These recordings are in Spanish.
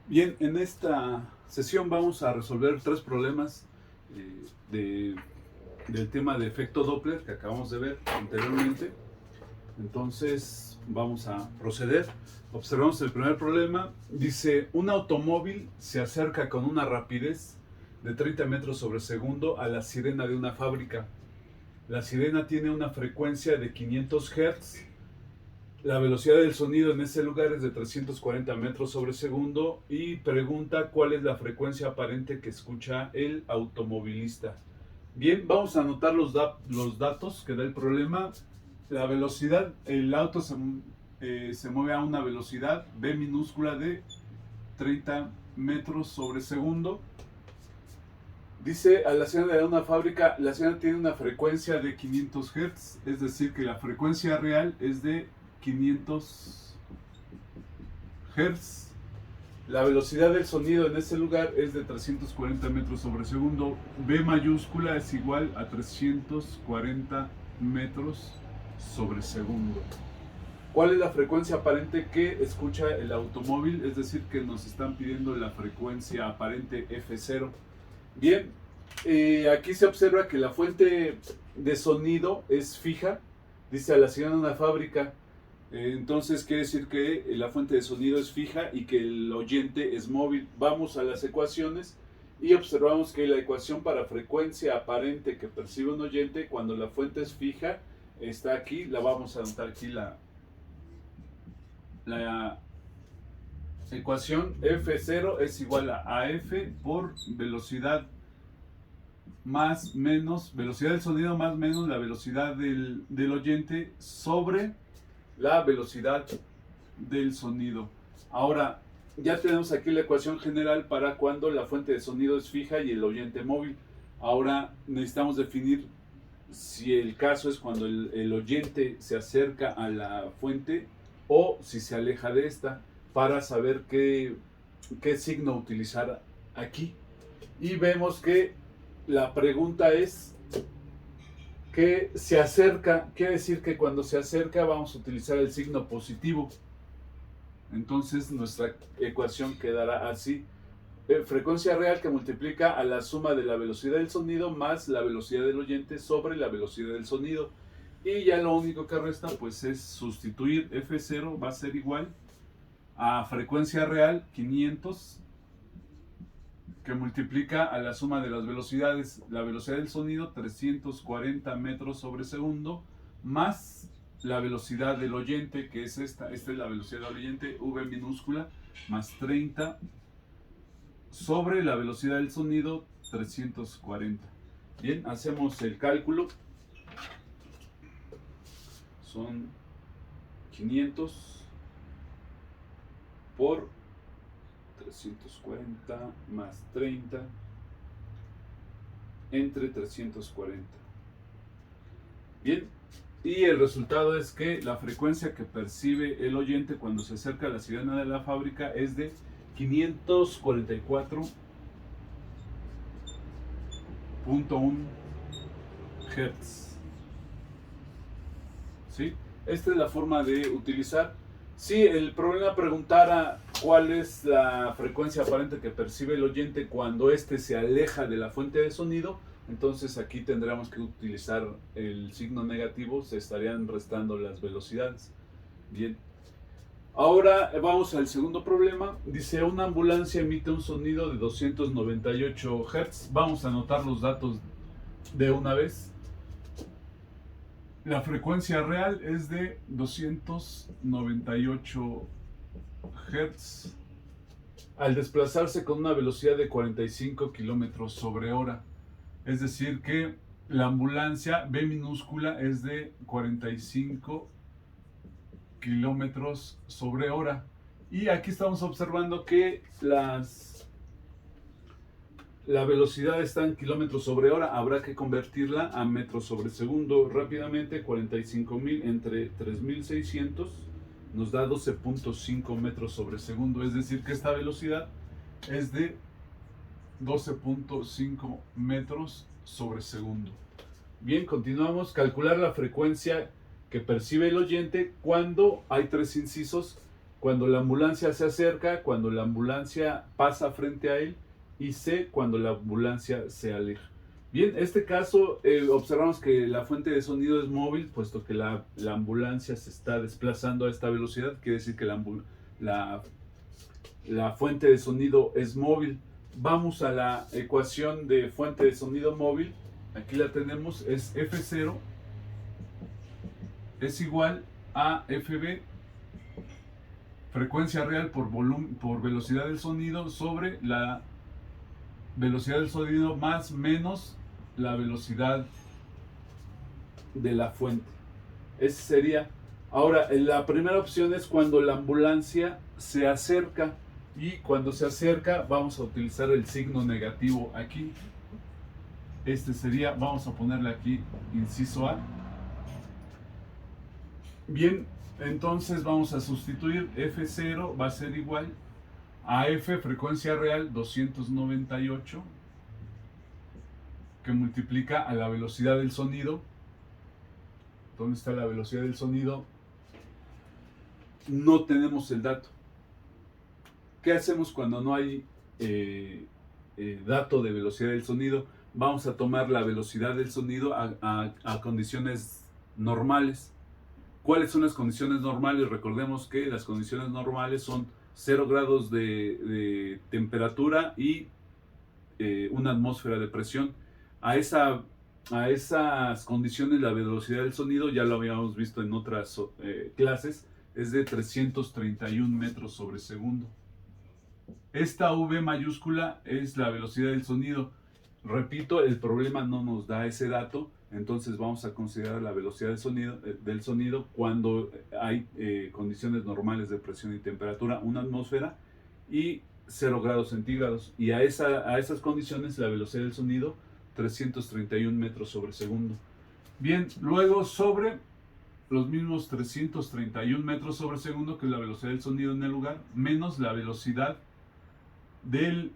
Bien, en esta sesión vamos a resolver tres problemas del tema de efecto Doppler que acabamos de ver anteriormente. Entonces vamos a proceder. Observamos el primer problema. Dice, un automóvil se acerca con una rapidez de 30 metros sobre segundo a la sirena de una fábrica. La sirena tiene una frecuencia de 500 Hz. La velocidad del sonido en ese lugar es de 340 metros sobre segundo y pregunta cuál es la frecuencia aparente que escucha el automovilista. Bien, vamos a anotar los datos que da el problema. La velocidad, el auto se mueve a una velocidad V minúscula de 30 metros sobre segundo. Dice a la sirena de una fábrica, la sirena tiene una frecuencia de 500 Hz, es decir que la frecuencia real es de 500 Hz. La velocidad del sonido en ese lugar es de 340 metros sobre segundo. V mayúscula es igual a 340 metros sobre segundo. ¿Cuál es la frecuencia aparente que escucha el automóvil? Es decir, que nos están pidiendo la frecuencia aparente F0. Bien, aquí se observa que la fuente de sonido es fija. Dice a la sirena de una fábrica. Entonces quiere decir que la fuente de sonido es fija y que el oyente es móvil. Vamos a las ecuaciones y observamos que la ecuación para frecuencia aparente que percibe un oyente cuando la fuente es fija está aquí. La vamos a anotar aquí la ecuación F0 es igual a AF por velocidad más menos, velocidad del sonido más menos la velocidad del oyente sobre la velocidad del sonido. Ahora, ya tenemos aquí la ecuación general para cuando la fuente de sonido es fija y el oyente móvil. Ahora necesitamos definir si el caso es cuando el oyente se acerca a la fuente o si se aleja de esta, para saber qué signo utilizar aquí. Y vemos que la pregunta es que se acerca, quiere decir que cuando se acerca vamos a utilizar el signo positivo. Entonces nuestra ecuación quedará así. Frecuencia real que multiplica a la suma de la velocidad del sonido más la velocidad del oyente sobre la velocidad del sonido. Y ya lo único que resta pues es sustituir F0, va a ser igual a frecuencia real 500 que multiplica a la suma de las velocidades, la velocidad del sonido 340 metros sobre segundo más la velocidad del oyente, que es esta es la velocidad del oyente, V minúscula, más 30 sobre la velocidad del sonido 340. Bien, hacemos el cálculo. Son 500 por 340 más 30 entre 340. Bien, y el resultado es que la frecuencia que percibe el oyente cuando se acerca a la sirena de la fábrica es de 544.1 Hz. ¿Sí? Esta es la forma de utilizar. Si el problema preguntara cuál es la frecuencia aparente que percibe el oyente cuando éste se aleja de la fuente de sonido, entonces aquí tendríamos que utilizar el signo negativo, se estarían restando las velocidades. Bien. Ahora vamos al segundo problema. Dice, una ambulancia emite un sonido de 298 Hz. Vamos a anotar los datos de una vez. La frecuencia real es de 298 Hz al desplazarse con una velocidad de 45 kilómetros sobre hora. Es decir que la ambulancia B minúscula es de 45 kilómetros sobre hora. Y aquí estamos observando que la velocidad está en kilómetros sobre hora, habrá que convertirla a metros sobre segundo. Rápidamente, 45.000 entre 3.600 nos da 12.5 metros sobre segundo, es decir que esta velocidad es de 12.5 metros sobre segundo. Bien, continuamos. Calcular la frecuencia que percibe el oyente cuando hay tres incisos. cuando la ambulancia se acerca, cuando la ambulancia pasa frente a él, y C, cuando la ambulancia se aleja. Bien, en este caso observamos que la fuente de sonido es móvil, puesto que la ambulancia se está desplazando a esta velocidad, quiere decir que la fuente de sonido es móvil. Vamos a la ecuación de fuente de sonido móvil, aquí la tenemos, es F0 es igual a FB, frecuencia real por velocidad del sonido, sobre la velocidad del sonido más menos la velocidad de la fuente. Ese sería. Ahora, la primera opción es cuando la ambulancia se acerca, y cuando se acerca vamos a utilizar el signo negativo aquí. Este sería, vamos a ponerle aquí inciso A. Bien, entonces vamos a sustituir. F0 va a ser igual a F, frecuencia real 298, que multiplica a la velocidad del sonido. ¿Dónde está la velocidad del sonido? No tenemos el dato. ¿Qué hacemos cuando no hay dato de velocidad del sonido? Vamos a tomar la velocidad del sonido a condiciones normales. ¿Cuáles son las condiciones normales? Recordemos que las condiciones normales son 0 grados de temperatura y una atmósfera de presión. A esas condiciones la velocidad del sonido, ya lo habíamos visto en otras clases, es de 331 metros sobre segundo. Esta V mayúscula es la velocidad del sonido. Repito, el problema no nos da ese dato, entonces vamos a considerar la velocidad del sonido cuando hay condiciones normales de presión y temperatura, una atmósfera y 0 grados centígrados. Y a esas condiciones la velocidad del sonido 331 metros sobre segundo. Bien, luego sobre los mismos 331 metros sobre segundo, que es la velocidad del sonido en el lugar, menos la velocidad de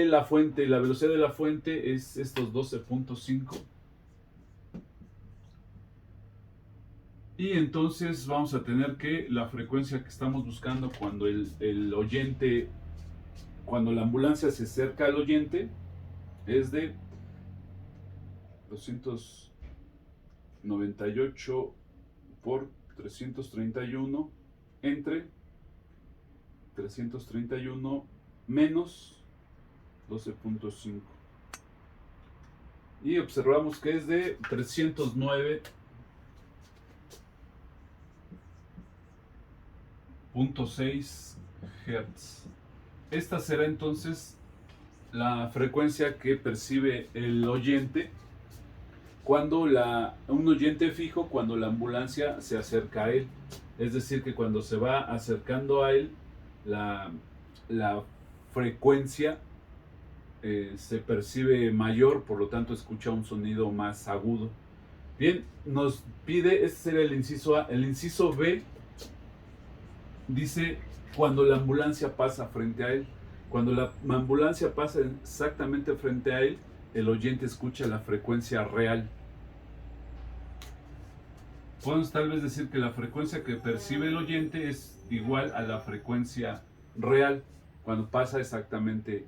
la fuente. La velocidad de la fuente es estos 12.5. Y entonces vamos a tener que la frecuencia que estamos buscando cuando cuando la ambulancia se acerca al oyente, es de 298 por 331 entre 331 menos 12.5. Y observamos que es de 309.6 Hz. Esta será entonces la frecuencia que percibe el oyente cuando un oyente fijo, cuando la ambulancia se acerca a él. Es decir, que cuando se va acercando a él, la frecuencia se percibe mayor, por lo tanto escucha un sonido más agudo. Bien, nos pide, este sería el inciso A. El inciso B dice cuando la ambulancia pasa frente a él. Cuando la ambulancia pasa exactamente frente a él, el oyente escucha la frecuencia real. Podemos tal vez decir que la frecuencia que percibe el oyente es igual a la frecuencia real cuando pasa exactamente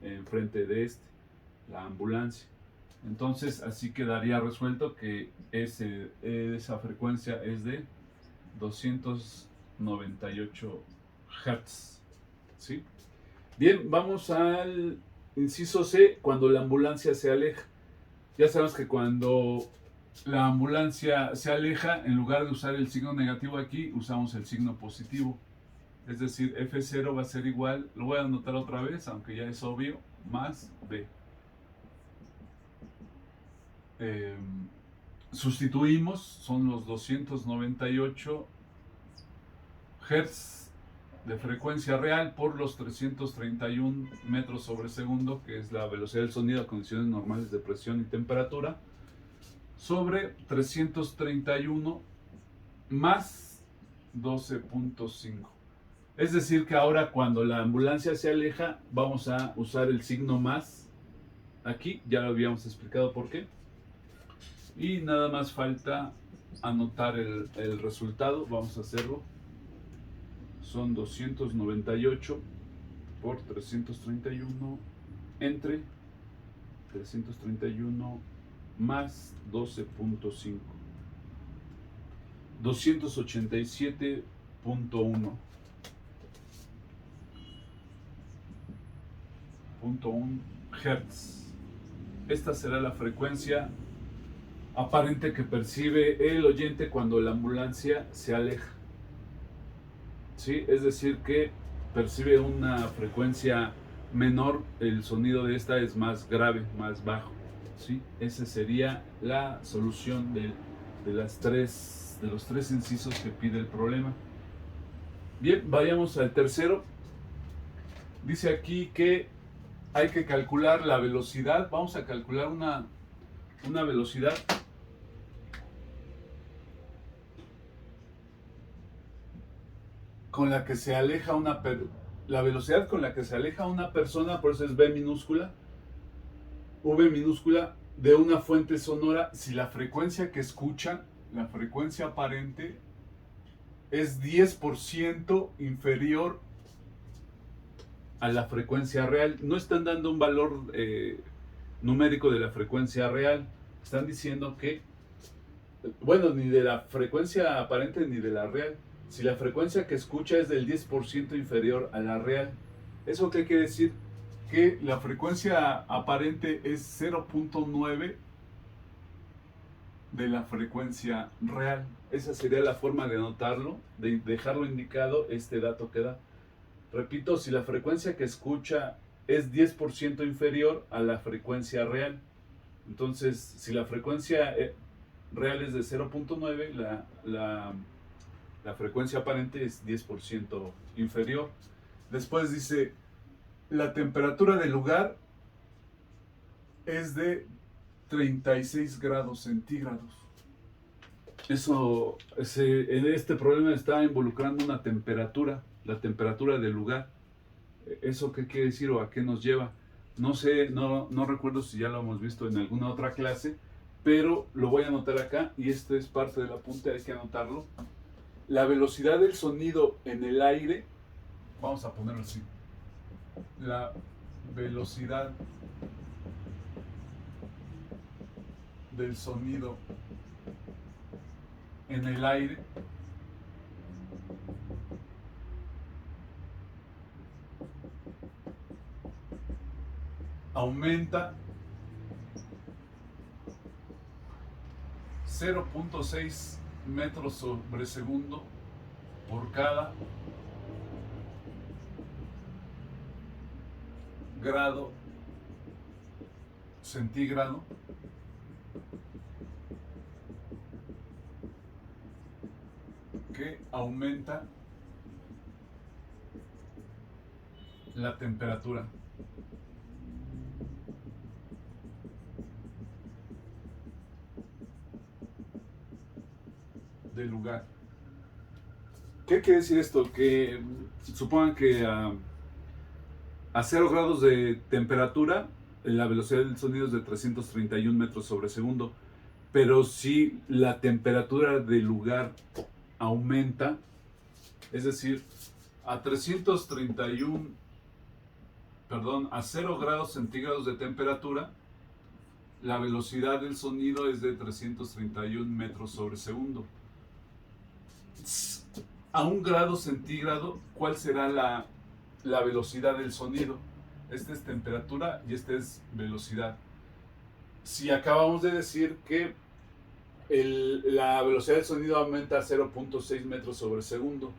enfrente de la ambulancia. Entonces así quedaría resuelto que esa frecuencia es de 298 Hz. ¿Sí? Bien, vamos al inciso C, cuando la ambulancia se aleja. Ya sabemos que cuando la ambulancia se aleja, en lugar de usar el signo negativo aquí, usamos el signo positivo. Es decir, F0 va a ser igual, lo voy a anotar otra vez, aunque ya es obvio, más B. Sustituimos, son los 298 Hz de frecuencia real por los 331 metros sobre segundo, que es la velocidad del sonido a condiciones normales de presión y temperatura, sobre 331 más 12.5. Es decir, que ahora cuando la ambulancia se aleja, vamos a usar el signo más aquí, ya lo habíamos explicado por qué. Y nada más falta anotar el resultado, vamos a hacerlo. son 298 por 331 entre 331 más 12.5. 287.1 Hz. Esta será la frecuencia aparente que percibe el oyente cuando la ambulancia se aleja. ¿Sí? Es decir, que percibe una frecuencia menor, el sonido de esta es más grave, más bajo. ¿Sí? Esa sería la solución de los tres incisos que pide el problema. Bien, vayamos al tercero. Dice aquí que hay que calcular la velocidad. Vamos a calcular una velocidad con la que se aleja la velocidad con la que se aleja una persona, por eso es V minúscula, de una fuente sonora, si la frecuencia que escucha, la frecuencia aparente, es 10% inferior a la frecuencia real. No están dando un valor numérico de la frecuencia real, están diciendo que, bueno, ni de la frecuencia aparente ni de la real. Si la frecuencia que escucha es del 10% inferior a la real, ¿eso qué quiere decir? Que la frecuencia aparente es 0.9 de la frecuencia real. Esa sería la forma de anotarlo, de dejarlo indicado este dato que da. Repito, si la frecuencia que escucha es 10% inferior a la frecuencia real, entonces si la frecuencia real es de 0.9, la frecuencia aparente es 10% inferior. Después dice, la temperatura del lugar es de 36 grados centígrados. Este problema está involucrando una temperatura, la temperatura del lugar. ¿Eso qué quiere decir o a qué nos lleva? No sé, no recuerdo si ya lo hemos visto en alguna otra clase, pero lo voy a anotar acá y esto es parte del apunte, hay que anotarlo. La velocidad del sonido en el aire, vamos a ponerlo así, la velocidad del sonido en el aire aumenta 0.6 metros sobre segundo por cada grado centígrado que aumenta la temperatura. Del lugar. ¿Qué quiere decir esto? Que supongan que a 0 grados de temperatura la velocidad del sonido es de 331 metros sobre segundo, pero si la temperatura del lugar aumenta, es decir, a 0 grados centígrados de temperatura, la velocidad del sonido es de 331 metros sobre segundo. A 1 grado centígrado, ¿cuál será la velocidad del sonido? Esta es temperatura y esta es velocidad. Si acabamos de decir que la velocidad del sonido aumenta a 0.6 metros sobre segundo,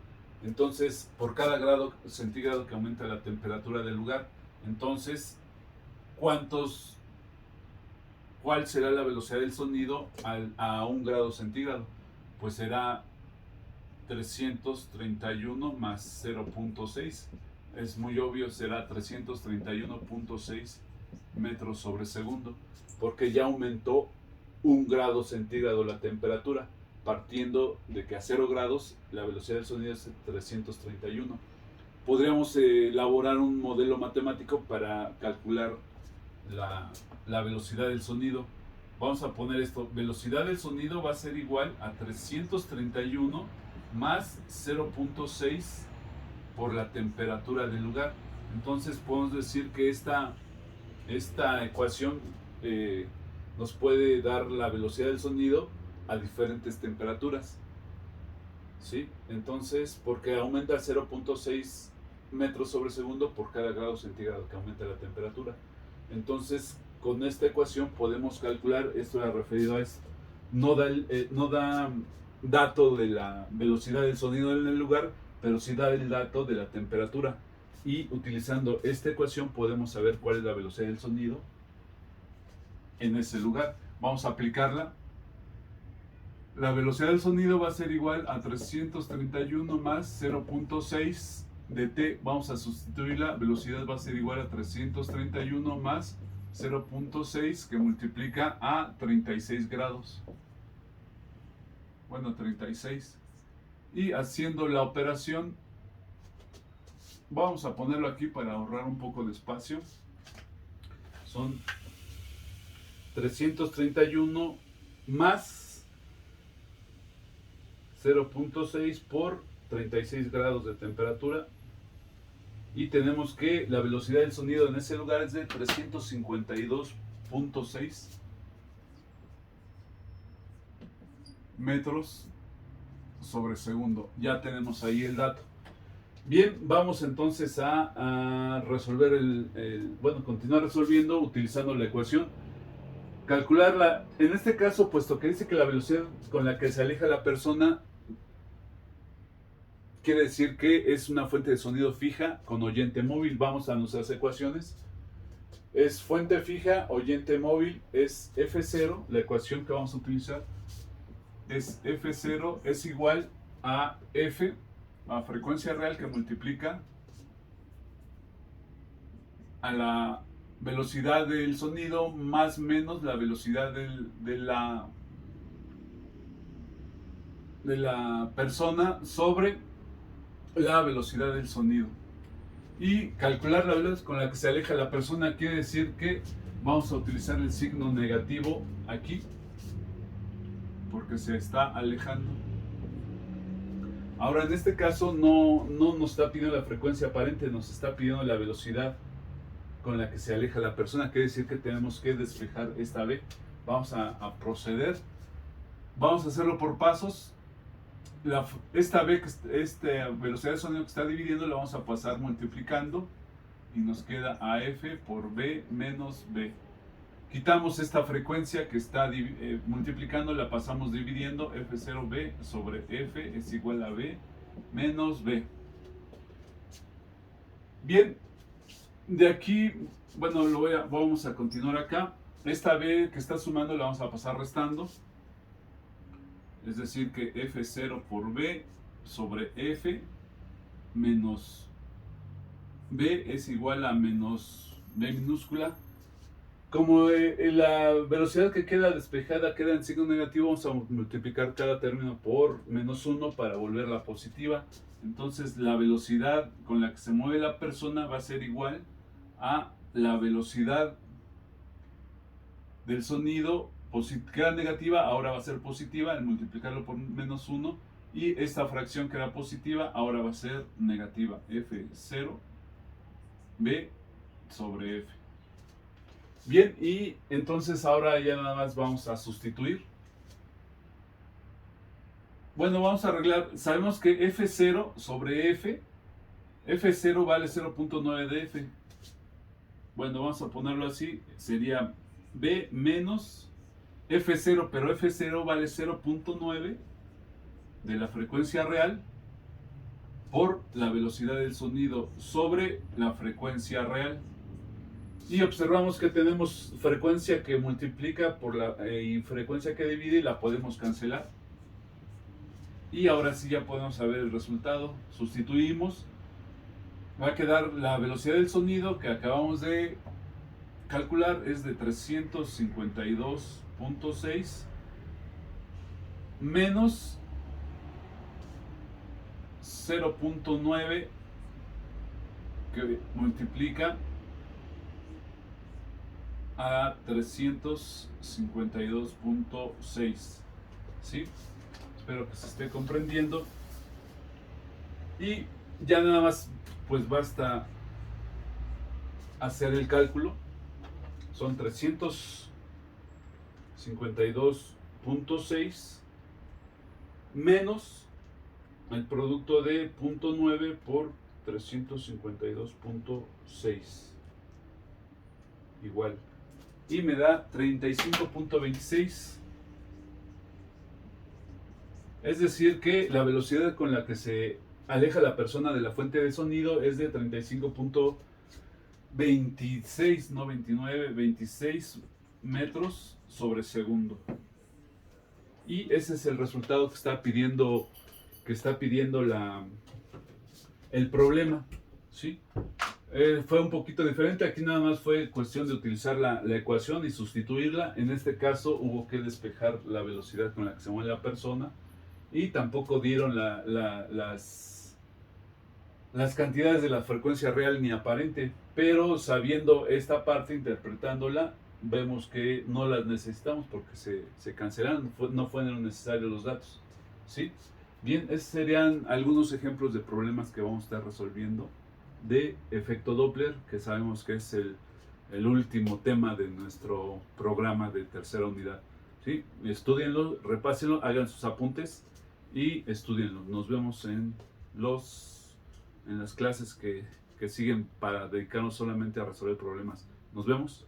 entonces por cada grado centígrado que aumenta la temperatura del lugar, entonces ¿cuál será la velocidad del sonido a 1 grado centígrado? Pues será 331 más 0.6. Es muy obvio, será 331.6 metros sobre segundo, porque ya aumentó 1 grado centígrado la temperatura, partiendo de que a 0 grados la velocidad del sonido es 331. Podríamos elaborar un modelo matemático para calcular la velocidad del sonido. Vamos a poner esto, velocidad del sonido va a ser igual a 331 más 0.6 por la temperatura del lugar. Entonces podemos decir que esta ecuación nos puede dar la velocidad del sonido a diferentes temperaturas, ¿sí? Entonces, porque aumenta 0.6 metros sobre segundo por cada grado centígrado que aumenta la temperatura. Entonces, con esta ecuación podemos calcular, esto era referido a esto, no da dato de la velocidad del sonido en el lugar, pero sí da el dato de la temperatura. Y utilizando esta ecuación podemos saber cuál es la velocidad del sonido en ese lugar. Vamos a aplicarla. La velocidad del sonido va a ser igual a 331 más 0.6 de t. Vamos a sustituirla. Velocidad va a ser igual a 331 más 0.6 que multiplica a 36 grados. Bueno, 36. Y haciendo la operación, vamos a ponerlo aquí para ahorrar un poco de espacio. Son 331 más 0.6 por 36 grados de temperatura. Y tenemos que la velocidad del sonido en ese lugar es de 352.6 metros sobre segundo. Ya tenemos ahí el dato. Bien, vamos entonces a resolver continuar resolviendo utilizando la ecuación. Calcularla, en este caso, puesto que dice que la velocidad con la que se aleja la persona quiere decir que es una fuente de sonido fija con oyente móvil. Vamos a nuestras ecuaciones. Es fuente fija, oyente móvil, es F0, la ecuación que vamos a utilizar es F0 es igual a F, a frecuencia real que multiplica a la velocidad del sonido más menos la velocidad de la persona sobre la velocidad del sonido. Y calcular la velocidad con la que se aleja la persona quiere decir que vamos a utilizar el signo negativo aquí porque se está alejando. Ahora en este caso no nos está pidiendo la frecuencia aparente, nos está pidiendo la velocidad con la que se aleja la persona. Quiere decir que tenemos que despejar esta B. Vamos a proceder. Vamos a hacerlo por pasos. Esta B, esta velocidad de sonido que está dividiendo, la vamos a pasar multiplicando y nos queda AF por B menos B. Quitamos esta frecuencia que está multiplicando, la pasamos dividiendo. F0B sobre F es igual a B menos B. Bien, de aquí, bueno, vamos a continuar acá. Esta B que está sumando la vamos a pasar restando. Es decir que F0 por B sobre F menos B es igual a menos B minúscula. Como la velocidad que queda despejada queda en signo negativo, vamos a multiplicar cada término por menos 1 para volverla positiva. Entonces la velocidad con la que se mueve la persona va a ser igual a la velocidad del sonido, que era negativa, ahora va a ser positiva al multiplicarlo por menos 1. Y esta fracción que era positiva, ahora va a ser negativa. F0 B sobre F. Bien, y entonces ahora ya nada más vamos a sustituir. Bueno, vamos a arreglar. Sabemos que F0 sobre F, F0 vale 0.9 de F. Bueno, vamos a ponerlo así. Sería B menos F0, pero F0 vale 0.9 de la frecuencia real por la velocidad del sonido sobre la frecuencia real. Y observamos que tenemos frecuencia que multiplica por y frecuencia que divide, y la podemos cancelar. Y ahora sí ya podemos saber el resultado. Sustituimos. Va a quedar la velocidad del sonido que acabamos de calcular es de 352.6 menos 0.9 que multiplica a 352.6. ¿Sí? Espero que se esté comprendiendo. Y Ya nada más, pues basta hacer el cálculo. Son 352.6 menos el producto de 0.9 por 352.6 igual. Y me da 35.26. Es decir que la velocidad con la que se aleja la persona de la fuente de sonido es de 35.26, no 29, 26 metros sobre segundo. Y ese es el resultado que está pidiendo el problema, ¿sí? Fue un poquito diferente. Aquí nada más fue cuestión de utilizar la ecuación y sustituirla. En este caso hubo que despejar la velocidad con la que se mueve la persona y tampoco dieron las cantidades de la frecuencia real ni aparente, pero sabiendo esta parte, interpretándola, vemos que no las necesitamos porque se cancelaron, no fueron necesarios los datos, ¿sí? Bien, esos serían algunos ejemplos de problemas que vamos a estar resolviendo de efecto Doppler, que sabemos que es el último tema de nuestro programa de tercera unidad, ¿sí? Estúdienlo, repásenlo, hagan sus apuntes y estúdienlo. Nos vemos en las clases que siguen para dedicarnos solamente a resolver problemas. Nos vemos.